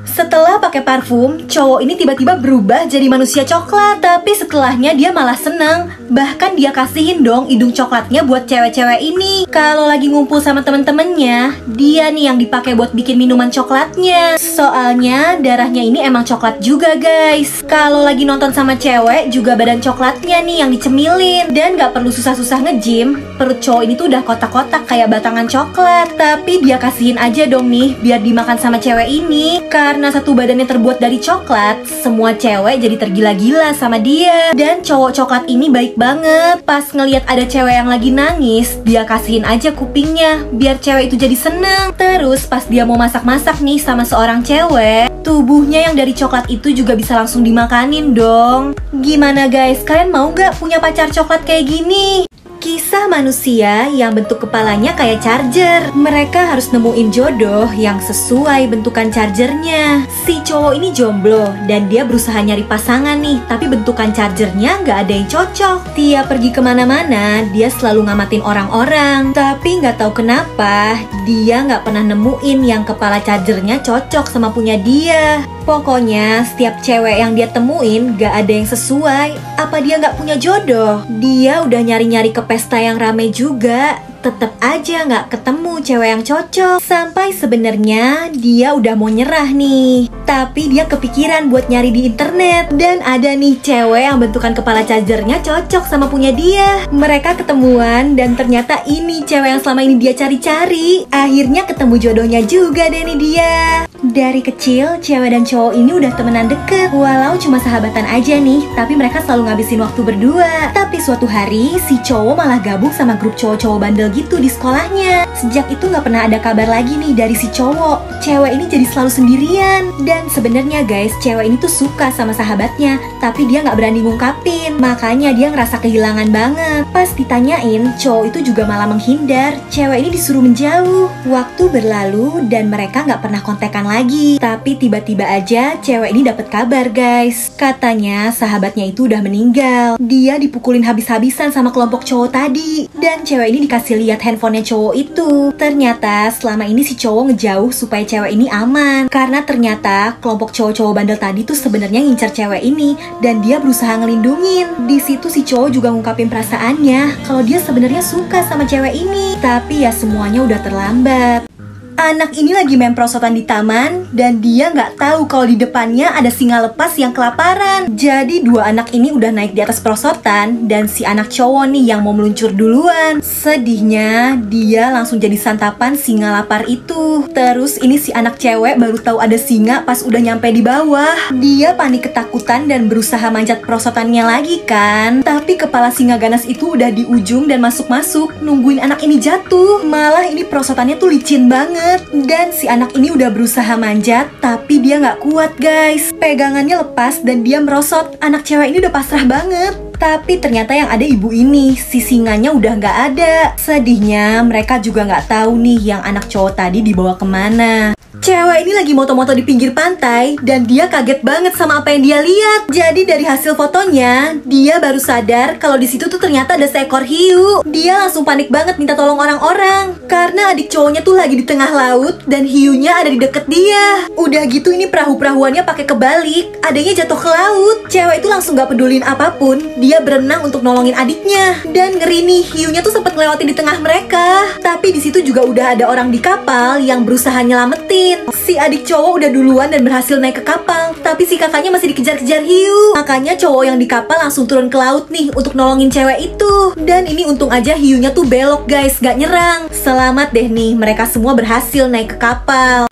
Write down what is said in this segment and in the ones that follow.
Setelah pakai parfum, cowok ini tiba-tiba berubah jadi manusia coklat. Tapi setelahnya dia malah senang. Bahkan dia kasihin dong hidung coklatnya buat cewek-cewek ini. Kalau lagi ngumpul sama temen-temennya, dia nih yang dipakai buat bikin minuman coklatnya. Soalnya darahnya ini emang coklat juga guys. Kalau lagi nonton sama cewek, juga badan coklatnya nih yang dicemilin. Dan gak perlu susah-susah nge-gym. Perut cowok ini tuh udah kotak-kotak kayak batangan coklat. Tapi dia kasihin aja dong nih biar dimakan sama cewek ini. Karena satu badannya terbuat dari coklat, semua cewek jadi tergila-gila sama dia. Dan cowok coklat ini baik banget. Pas ngelihat ada cewek yang lagi nangis, dia kasihin aja kupingnya biar cewek itu jadi seneng. Terus pas dia mau masak-masak nih sama seorang cewek, tubuhnya yang dari coklat itu juga bisa langsung dimakanin dong. Gimana guys, kalian mau nggak punya pacar coklat kayak gini? Kisah manusia yang bentuk kepalanya kayak charger. Mereka harus nemuin jodoh yang sesuai bentukan chargernya. Si cowok ini jomblo dan dia berusaha nyari pasangan nih, tapi bentukan chargernya nggak ada yang cocok. Tiap pergi kemana-mana, dia selalu ngamatin orang-orang. Tapi nggak tahu kenapa, dia nggak pernah nemuin yang kepala chargernya cocok sama punya dia. Pokoknya setiap cewek yang dia temuin gak ada yang sesuai. Apa dia gak punya jodoh? Dia udah nyari-nyari ke pesta yang rame juga, tetep aja gak ketemu cewek yang cocok. Sampai sebenarnya dia udah mau nyerah nih, tapi dia kepikiran buat nyari di internet. Dan ada nih cewek yang bentukan kepala chargernya cocok sama punya dia. Mereka ketemuan dan ternyata ini cewek yang selama ini dia cari-cari. Akhirnya ketemu jodohnya juga deh nih dia. Dari kecil, cewek dan cowok ini udah temenan deket. Walau cuma sahabatan aja nih, tapi mereka selalu ngabisin waktu berdua. Tapi suatu hari, si cowok malah gabung sama grup cowok-cowok bandel gitu di sekolahnya. Sejak itu gak pernah ada kabar lagi nih dari si cowok. Cewek ini jadi selalu sendirian. Dan sebenarnya guys, cewek ini tuh suka sama sahabatnya, tapi dia gak berani ngungkapin. Makanya dia ngerasa kehilangan banget. Pas ditanyain, cowok itu juga malah menghindar. Cewek ini disuruh menjauh. Waktu berlalu dan mereka gak pernah kontekan lagi. Tapi tiba-tiba aja cewek ini dapat kabar guys. Katanya sahabatnya itu udah meninggal. Dia dipukulin habis-habisan sama kelompok cowok tadi. Dan cewek ini dikasih lihat handphonenya cowok itu. Ternyata selama ini si cowok ngejauh supaya cewek ini aman. Karena ternyata kelompok cowok-cowok bandel tadi tuh sebenarnya ngincar cewek ini dan dia berusaha ngelindungin. Di situ si cowok juga ngungkapin perasaannya kalau dia sebenarnya suka sama cewek ini. Tapi ya semuanya udah terlambat. Anak ini lagi main prosotan di taman dan dia nggak tahu kalau di depannya ada singa lepas yang kelaparan. Jadi dua anak ini udah naik di atas prosotan dan si anak cowok nih yang mau meluncur duluan. Sedihnya dia langsung jadi santapan singa lapar itu. Terus ini si anak cewek baru tahu ada singa pas udah nyampe di bawah. Dia panik ketakutan dan berusaha manjat prosotannya lagi kan. Tapi kepala singa ganas itu udah di ujung dan masuk-masuk nungguin anak ini jatuh. Malah ini prosotannya tuh licin banget. Dan si anak ini udah berusaha manjat, tapi dia nggak kuat guys. Pegangannya lepas dan dia merosot. Anak cewek ini udah pasrah banget. Tapi ternyata yang ada ibu ini, si singanya udah nggak ada. Sedihnya mereka juga nggak tahu nih yang anak cowok tadi dibawa kemana. Cewek ini lagi moto-moto di pinggir pantai dan dia kaget banget sama apa yang dia lihat. Jadi dari hasil fotonya, dia baru sadar kalau di situ tuh ternyata ada seekor hiu. Dia langsung panik banget minta tolong orang-orang karena adik cowoknya tuh lagi di tengah laut dan hiunya ada di deket dia. Udah gitu ini perahu-perahuannya pakai kebalik, adanya jatuh ke laut. Cewek itu langsung gak pedulin apapun, dia berenang untuk nolongin adiknya. Dan ngeri nih, hiunya tuh sempat ngelewatin di tengah mereka. Tapi di situ juga udah ada orang di kapal yang berusaha nyelamatin. Si adik cowok udah duluan dan berhasil naik ke kapal, tapi si kakaknya masih dikejar-kejar hiu. Makanya cowok yang di kapal langsung turun ke laut nih untuk nolongin cewek itu. Dan ini untung aja hiunya tuh belok guys, gak nyerang. Selamat deh nih, mereka semua berhasil naik ke kapal.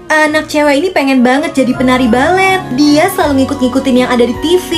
Anak cewek ini pengen banget jadi penari balet. Dia selalu ngikut-ngikutin yang ada di TV.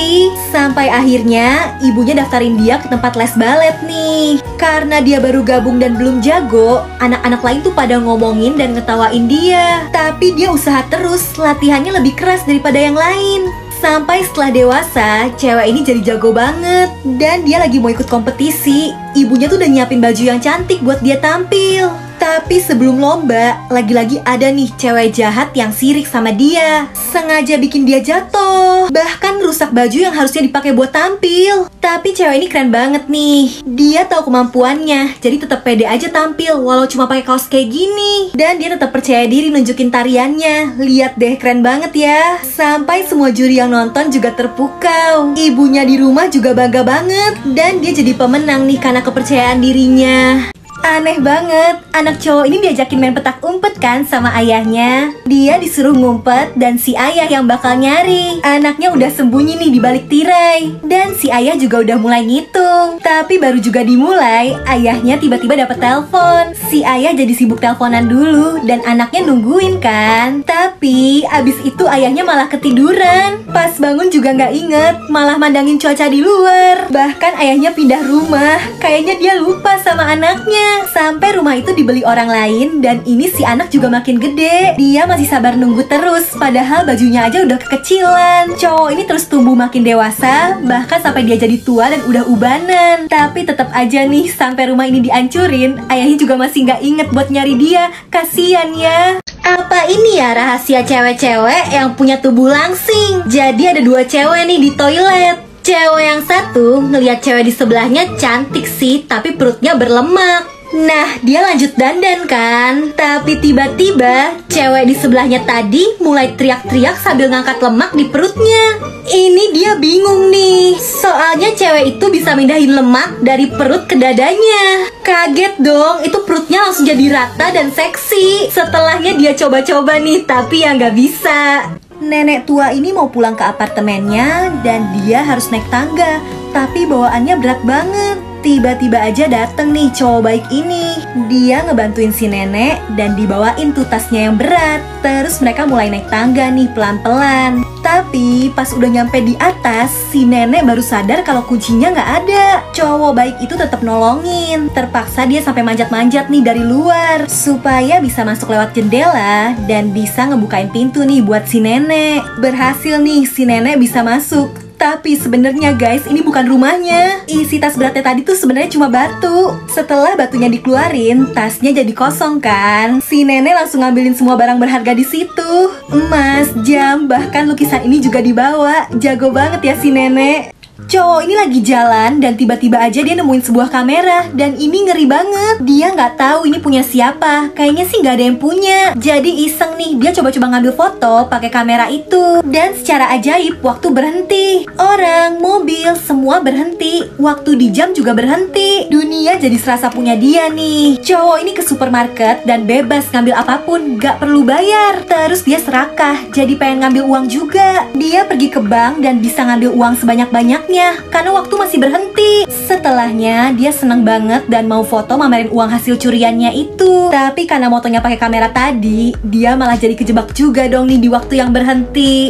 Sampai akhirnya ibunya daftarin dia ke tempat les balet nih. Karena dia baru gabung dan belum jago, anak-anak lain tuh pada ngomongin dan ngetawain dia. Tapi dia usaha terus, latihannya lebih keras daripada yang lain. Sampai setelah dewasa, cewek ini jadi jago banget. Dan dia lagi mau ikut kompetisi. Ibunya tuh udah nyiapin baju yang cantik buat dia tampil. Tapi sebelum lomba, lagi-lagi ada nih cewek jahat yang sirik sama dia. Sengaja bikin dia jatuh, bahkan rusak baju yang harusnya dipakai buat tampil. Tapi cewek ini keren banget nih. Dia tahu kemampuannya, jadi tetap pede aja tampil walau cuma pakai kaos kayak gini. Dan dia tetap percaya diri nunjukin tariannya. Lihat deh, keren banget ya. Sampai semua juri yang nonton juga terpukau. Ibunya di rumah juga bangga banget. Dan dia jadi pemenang nih karena kepercayaan dirinya. Aneh banget, anak cowok ini diajakin main petak umpet kan sama ayahnya. Dia disuruh ngumpet dan si ayah yang bakal nyari. Anaknya udah sembunyi nih di balik tirai. Dan si ayah juga udah mulai ngitung. Tapi baru juga dimulai, ayahnya tiba-tiba dapet telepon. Si ayah jadi sibuk teleponan dulu dan anaknya nungguin kan. Tapi abis itu ayahnya malah ketiduran. Pas bangun juga nggak inget, malah mandangin cuaca di luar. Bahkan ayahnya pindah rumah. Kayaknya dia lupa sama anaknya. Sampai rumah itu dibeli orang lain. Dan ini si anak juga makin gede. Dia masih sabar nunggu terus, padahal bajunya aja udah kekecilan. Cowok ini terus tumbuh makin dewasa, bahkan sampai dia jadi tua dan udah ubanan. Tapi tetap aja nih, sampai rumah ini dihancurin, ayahnya juga masih nggak inget buat nyari dia. Kasian ya. Apa ini ya rahasia cewek-cewek yang punya tubuh langsing? Jadi ada dua cewek nih di toilet. Cewek yang satu ngeliat cewek di sebelahnya cantik sih, tapi perutnya berlemak. Nah, dia lanjut dandan kan. Tapi tiba-tiba cewek di sebelahnya tadi mulai teriak-teriak sambil ngangkat lemak di perutnya. Ini dia bingung nih, soalnya cewek itu bisa mindahin lemak dari perut ke dadanya. Kaget dong, itu perutnya langsung jadi rata dan seksi. Setelahnya dia coba-coba nih, tapi ya nggak bisa. Nenek tua ini mau pulang ke apartemennya dan dia harus naik tangga. Tapi bawaannya berat banget. Tiba-tiba aja dateng nih cowok baik ini. Dia ngebantuin si nenek dan dibawain tuh tasnya yang berat. Terus mereka mulai naik tangga nih pelan-pelan. Tapi pas udah nyampe di atas, si nenek baru sadar kalau kuncinya nggak ada. Cowok baik itu tetap nolongin. Terpaksa dia sampai manjat-manjat nih dari luar supaya bisa masuk lewat jendela dan bisa ngebukain pintu nih buat si nenek. Berhasil nih si nenek bisa masuk. Tapi sebenarnya guys, ini bukan rumahnya. Isi tas beratnya tadi tuh sebenarnya cuma batu. Setelah batunya dikeluarin, tasnya jadi kosong kan. Si nenek langsung ngambilin semua barang berharga di situ. Emas, jam, bahkan lukisan ini juga dibawa. Jago banget ya si nenek. Cowok ini lagi jalan dan tiba-tiba aja dia nemuin sebuah kamera. Dan ini ngeri banget. Dia nggak tahu ini punya siapa. Kayaknya sih nggak ada yang punya. Jadi iseng nih, dia coba-coba ngambil foto pakai kamera itu. Dan secara ajaib waktu berhenti. Orang, mobil, semua berhenti. Waktu di jam juga berhenti. Dunia jadi serasa punya dia nih. Cowok ini ke supermarket dan bebas ngambil apapun, nggak perlu bayar. Terus dia serakah, jadi pengen ngambil uang juga. Dia pergi ke bank dan bisa ngambil uang sebanyak-banyaknya karena waktu masih berhenti. Setelahnya dia seneng banget dan mau foto mamerin uang hasil curiannya itu. Tapi karena motonya pakai kamera tadi, dia malah jadi kejebak juga dong nih di waktu yang berhenti.